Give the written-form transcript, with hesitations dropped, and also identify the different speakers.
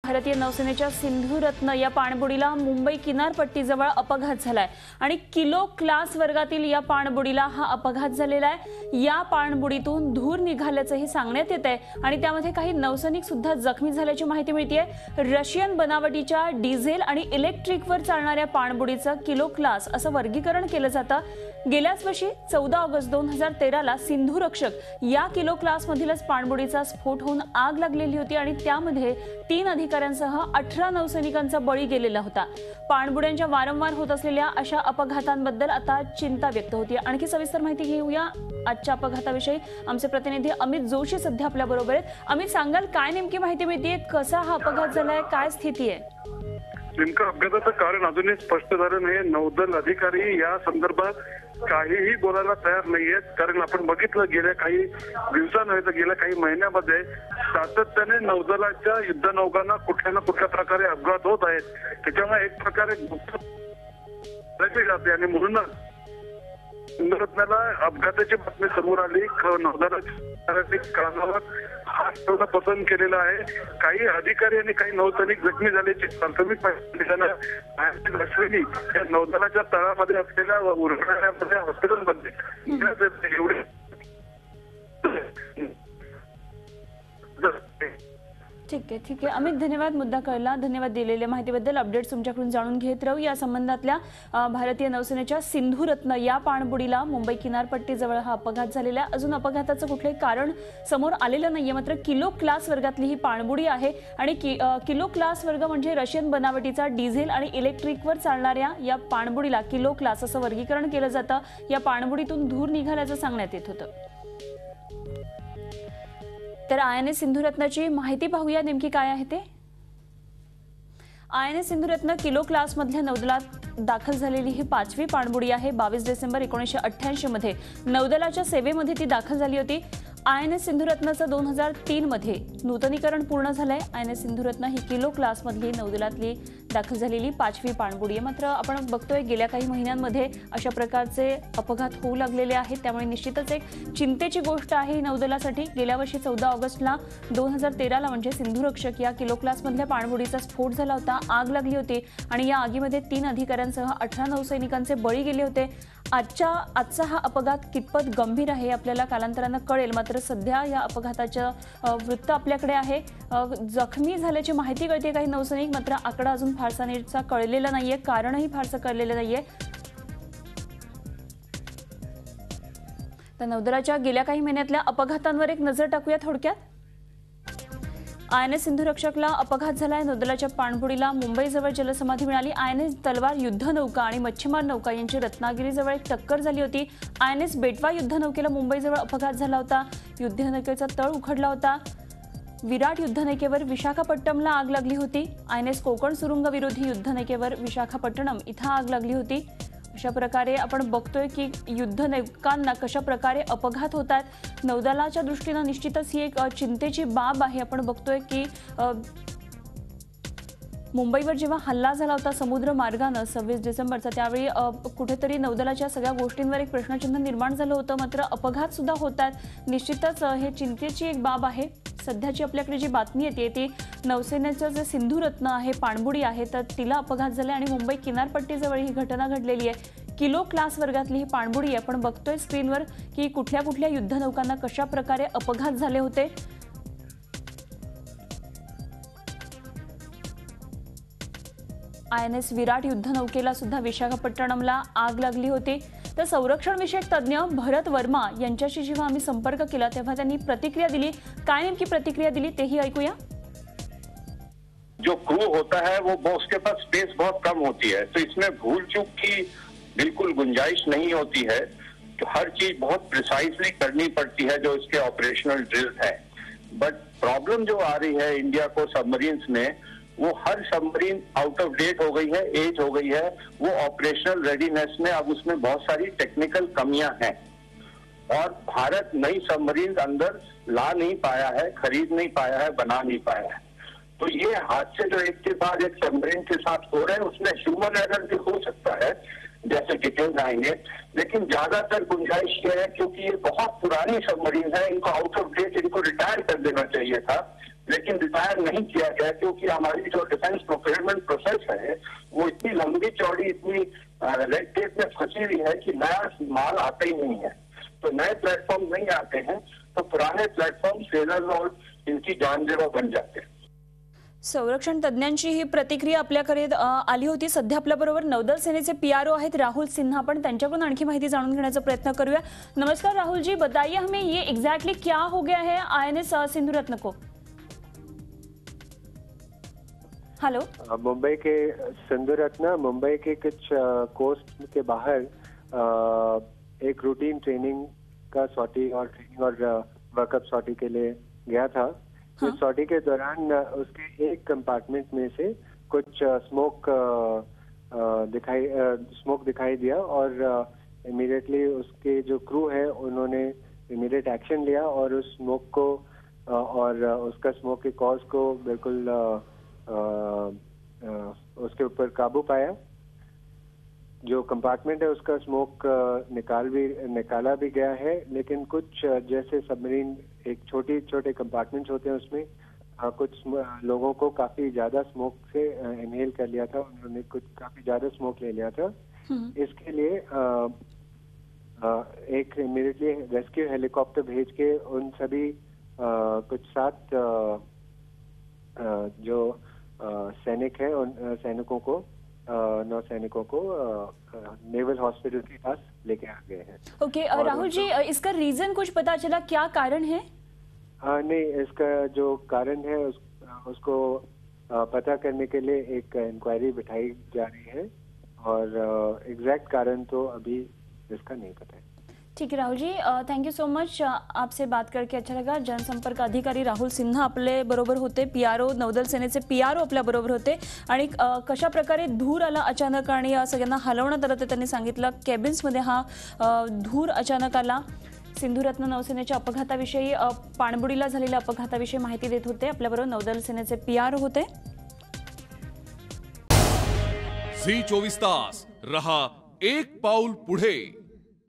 Speaker 1: भारतीय नौसेनेच्या सिंधू रत्न या पाणबुडीला मुंबई किनारपट्टीजवळ अपघात झालाय आणि किलो क्लास वर्गातील या पाणबुडीला हा अपघात झालेला आहे। या पाणबुडीतून धूर निघाल्याचंही सांगण्यात येत आहे आणि त्यामध्ये काही नौसैनिक सुद्धा जखमी झाल्याची माहिती मिळते। रशियन बनावटीच्या डिझेल आणि इलेक्ट्रिकवर चालणाऱ्या पाणबुडीचं किलो क्लास असं वर्गीकरण केलं जातं। गेल्याच वर्षी 14 ऑगस्ट 2013 ला सिंधू रक्षक या किलो क्लास मधीलच पाणबुडीचा स्फोट होऊन आग लागलेली होती आणि त्यामध्ये 3 अधिकाऱ्यांसह 18 नौसैनिकांचा बळी गेलेला होता। पाणबुड्यांच्या वारंवार होत असलेल्या अशा अपघातांबद्दल आता चिंता व्यक्त होती। आणखी सविस्तर माहिती घेऊया आजच्या अपघाताविषयी। आमचे प्रतिनिधी अमित जोशी सध्या आपल्या बरोबर आहेत। अमित, सांगाल काय नेमकी माहिती मिळते, कसा हा अपघात झालाय, काय स्थिती आहे?
Speaker 2: नेमकं अपघाताचं कारण अजूनही स्पष्ट झालं नाही। नौदल अधिकारी या संदर्भात काहीही बोलायला तयार नाहीयेत, कारण आपण बघितलं गेल्या काही दिवसांमध्ये तर गेल्या काही महिन्यामध्ये सातत्याने नौदलाच्या युद्धनौकांना कुठल्या ना कुठल्या प्रकारे अपघात होत आहेत। त्याच्यामुळे एक प्रकारे जाते आणि म्हणूनच सिंधुरत्नाला अपघाताची बातमी समोर आली। नौदलाच्या कामावर हात ठेवणं पसंत केलेलं आहे। काही अधिकारी आणि काही नौसैनिक जखमी झाल्याची प्राथमिक माहिती या नौदलाच्या तळामध्ये असलेल्या रुग्णालयामध्ये हॉस्पिटलमध्ये एवढे
Speaker 1: ठीक आहे अमित, धन्यवाद। मुद्दा कळला, धन्यवाद दिलेल्या माहितीबद्दल। अपडेट्स तुमच्याकडून जाणून घेत राहू। या संबंधातल्या भारतीय नौसेनेच्या सिंधू रत्न या पाणबुडीला मुंबई किनारपट्टीजवळ हा अपघात झालेला आहे। अजून अपघाताचं कुठलंही कारण समोर आलेलं नाहीये, मात्र किलो क्लास वर्गातली ही पाणबुडी आहे आणि किलो क्लास वर्ग म्हणजे रशियन बनावटीचा डिझेल आणि इलेक्ट्रिकवर चालणाऱ्या या पाणबुडीला किलो क्लास असं वर्गीकरण केलं जातं। या पाणबुडीतून धूर निघाल्याचं सांगण्यात येत होतं। तर INS सिंधू रत्नाची माहिती पाहूया, नेमकी काय आहे ते। INS सिंधू रत्न किलो क्लास मधल्या नौदलात दाखल झालेली ही 5वी पाणबुडी आहे। 22 डिसेंबर 1988 मध्ये नौदलाच्या सेवेमध्ये ती दाखल झाली होती। INS सिंधू रत्नाचं 2003 मध्ये नूतनीकरण पूर्ण झालंय। INS सिंधू रत्न ही किलो क्लास मधली नौदलातली दाखल झालेली 5वी पाणबुडी आहे। मात्र आपण बघतोय गेल्या काही महिन्यांमध्ये अशा प्रकारचे अपघात होऊ लागलेले आहेत, त्यामुळे निश्चितच एक चिंतेची गोष्ट आहे ही नौदलासाठी। गेल्या वर्षी 14 ऑगस्टला 2013 ला म्हणजे सिंधू रक्षक या किलो क्लास मधल्या पाणबुडीचा स्फोट झाला होता, आग लागली होती आणि या आगीमध्ये 3 अधिकाऱ्यांसह 18 नौसैनिकांचे बळी गेले होते। आजचा हा अपघात कितपत गंभीर आहे आपल्याला कालांतराने कळेल, मात्र सध्या या अपघाताचं वृत्त आपल्याकडे आहे। जखमी झाल्याची माहिती कळते काही नौसैनिक, मात्र आकडा अजून फारसा नीटचा कळलेला नाहीये, कारणही फारसं कळलेलं नाहीये। तर नौदलाच्या गेल्या काही महिन्यातल्या अपघातांवर एक नजर टाकूया थोडक्यात। INS सिंधू रक्षकला अपघात झालाय। नौदलाच्या पाणबुडीला मुंबईजवळ जलसमाधी मिळाली। INS तलवार युद्धनौका आणि मच्छीमार नौका यांची रत्नागिरीजवळ एक टक्कर झाली होती। INS बेटवा युद्धनौकेला मुंबईजवळ अपघात झाला होता। युद्धनौकेचा तळ उखडला होता। विराट युद्धनौकेवर विशाखापट्टणमला आग लागली होती। INS कोकण सुरुंग विरोधी युद्धनौकेवर विशाखापट्टणम इथं आग लागली होती। अशा प्रकारे आपण बघतोय की युद्धनौकांना कशा प्रकारे अपघात होतात। नौदलाच्या दृष्टीने निश्चितच ही एक चिंतेची बाब आहे। आपण बघतोय की मुंबईवर जेव्हा हल्ला झाला होता समुद्र मार्गाने 26 डिसेंबरचा, त्यावेळी कुठेतरी नौदलाच्या सगळ्या गोष्टींवर एक प्रश्नचिन्ह निर्माण झालं होतं, मात्र अपघात सुद्धा होतात। निश्चितच हे चिंतेची एक बाब आहे। सध्याची आपल्याकडे जी बातमी येते ती नौसेनेचं जे सिंधू रत्न आहे पाणबुडी आहे, तर तिला अपघात झाला आणि मुंबई किनारपट्टीजवळ ही घटना घडलेली आहे। किलो क्लास वर्गातली ही पाणबुडी आहे। आपण बघतोय स्क्रीनवर की कुठल्या कुठल्या युद्धनौकांना कशा प्रकारे अपघात झाले होते। INS विराट युद्धनौकेला सुद्धा विशाखापट्टणमला आग लागली होती। तर संरक्षण विषयक तज्ञ भरत वर्मा यांच्याशी जेव्हा आम्ही संपर्क केला तेव्हा त्यांनी प्रतिक्रिया दिली। काय नेमकी प्रतिक्रिया दिली तेही ऐकूया।
Speaker 3: जो क्रू होता है वो उसके पास स्पेस बहुत कम होती है, तो इसमें भूल चूक की बिल्कुल गुंजाइश नहीं होती है। तो हर चीज बहुत प्रिसाइजली करनी पड़ती है जो इसके ऑपरेशनल ड्रिल्स है। बट प्रॉब्लम जो आ रही है इंडिया को सबमरीन्स में, वो हर सबमरीन आउट ऑफ डेट हो गई है, एज हो गई है। वो ऑपरेशनल रेडीनेस में अब उसमें बहुत सारी टेक्निकल कमियां हैं और भारत नई सबमरीन अंदर ला नहीं पाया है, खरीद नहीं पाया है, बना नहीं पाया है। तो ये हादसे जो एक के बाद एक सबमरीन के साथ हो रहे हैं उसमें ह्यूमन एरर भी हो सकता है, जैसे डिटेल्स आएंगे, लेकिन ज्यादातर गुंजाइश ये है क्योंकि ये बहुत पुरानी सबमरीन है, इनको आउट ऑफ डेट इनको रिटायर कर देना चाहिए था। लेकिन रिटायर नहीं किया गया क्योंकि हमारी जो डिफेंस प्रोक्योरमेंट प्रोसेस है वो इतनी लंबी चौड़ी, इतनी रेड टेप में फंसी हुई है कि नया माल आता ही नहीं है। तो नए प्लेटफॉर्म नहीं आते हैं तो पुराने प्लेटफॉर्म फेलर और इनकी जानलेवा बन जाते हैं।
Speaker 1: संरक्षण तज्ञांची ही प्रतिक्रिया आपल्याकडे आली होती। सध्या आपल्याबरोबर नौदल सेनेचे पीआरओ आहेत राहुल सिन्हा, पण त्यांच्याकडून आणखी माहिती जाणून घेण्याचा प्रयत्न करूया। नमस्कार राहुल जी, बताइए हमें ये एग्जैक्टली क्या हो गया है आईएनएस सिंधुरत्न को। हेलो।
Speaker 4: मुंबई के सिंधुरत्न मुंबई के कुछ कोस्ट के बाहर एक रूटीन ट्रेनिंग का सॉर्टी और ट्रेनिंग और वर्कअप सॉर्टी के लिए गया था।
Speaker 1: हाँ।
Speaker 4: इस सॉर्टी के दौरान उसके एक कंपार्टमेंट में से कुछ स्मोक दिखाई दिया और इमीडिएटली उसके जो क्रू है उन्होंने इमीडिएट एक्शन लिया और उस स्मोक को और उसका स्मोक के कॉज को बिल्कुल उसके ऊपर काबू पाया। जो कंपार्टमेंट है उसका स्मोक निकाला भी गया है, लेकिन कुछ जैसे सबमरीन एक छोटे कंपार्टमेंट्स होते हैं उसमें कुछ लोगों को काफी ज्यादा स्मोक से इनहेल कर लिया था, उन्होंने कुछ काफी ज्यादा स्मोक ले लिया था। इसके लिए एक इमीडिएटली रेस्क्यू हेलीकॉप्टर भेज के उन सभी कुछ 7 जो सैनिक हैं उन सैनिकों को 9 सैनिकों को नेवल हॉस्पिटल के पास लेके आ गए हैं।
Speaker 1: ओके राहुल जी, इसका रीजन कुछ पता चला, क्या कारण है?
Speaker 4: नहीं, इसका जो कारण है उसको पता करने के लिए एक इंक्वायरी बिठाई जा रही है और एग्जैक्ट कारण तो अभी इसका नहीं पता है।
Speaker 1: ठीक है Rahul ji, thank you so much. आपसे बात करके अच्छा लगा। जनसंपर्क अधिकारी राहुल सिन्हा आपले बरोबर होते, पीआरओ नौदल सेनेचे पीआरओ आपल्या बरोबर होते आणि कशा प्रकारे धूर आला अचानक आणि सगळ्यांना हलवण्यात आलं ते त्यांनी सांगितलं। केबिन्समध्ये हा धूर अचानक आला। सिंधुरत्न नौसेनेच्या अपघाताविषयी पाणबुडीला झालेल्या अपघाताविषयी माहिती देत होते। आपल्याबरोबर नौदल सेनेचे पीआरओ होते।
Speaker 5: झी 24 तास रहा एक पाऊल पुढे।